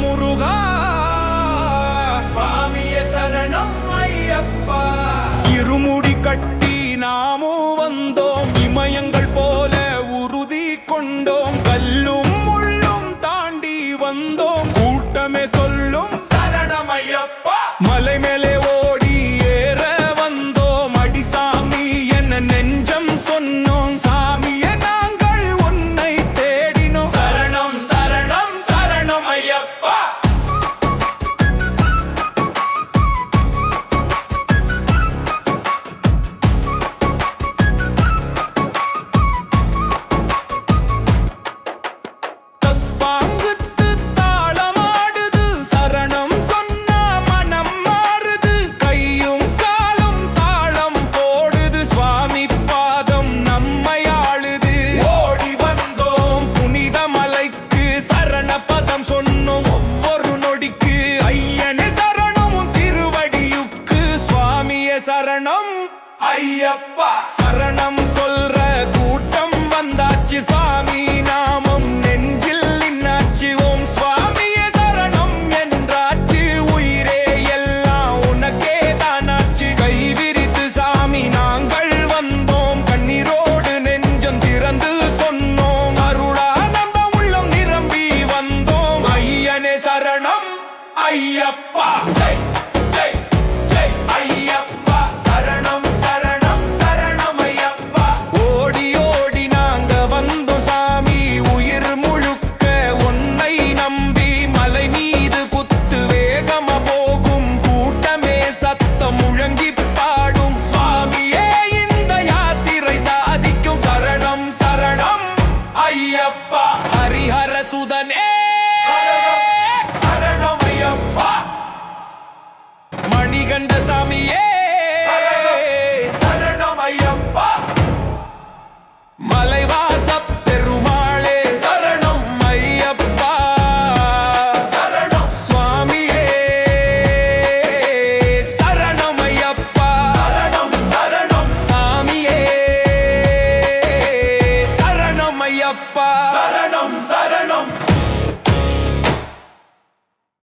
முருகா சுவாமியே சரணம் ஐயப்பா. இருமுடி கட்டி நாமும் வந்தோம், இமயங்கள் போல உறுதி கொண்டோம், கல்லும் முள்ளும் தாண்டி வந்தோம், கூட்டமே சொல்லும் சரணம் ஐயப்பா. மலை மேலே ஓடி ஏற வந்தோம், அடிசாமி என்ன நெஞ்சம் சொன்னோம், சாமியே நாங்கள் உன்னை தேடினோம், சரணம் சரணம் சரணம் ஐயப்பா. சரணம் ஐயப்பா சரணம் சொல்ற கூட்டம் வந்தாச்சு, சாமி நாமம் நெஞ்சில் நின்னாச்சு, ஓம் சுவாமியே சரணம் என்றாச்சு, உயிரே எல்லாம் உனக்கே தானாச்சு, கை விரித்து சாமி நாங்கள் வந்தோம், கண்ணீரோடு நெஞ்சம் திறந்து சொன்னோம், அருளா நம்ம உள்ளம் நிரம்பி வந்தோம், ஐயனே சரணம் ஐயப்பா. ஜெய் ஜெய் ஜெய் ஐயப்பா, சரணம் சரணம் சரணம் ஐயப்பா. ஓடி ஓடி நாங்க வந்தோம் சாமி, உயிர் முழுக்க உன்னை நம்பி, மலை மீது குத்து வேகமா போகும் கூட்டமே சத்தம் முழங்கி பாடும், சுவாமியே இந்த யாத்திரை சாதிக்கும், சரணம் சரணம் ஐயப்பா. ஹரிஹர சுதனே சரணம் ஐயப்பா. மணிகண்ட சாமியே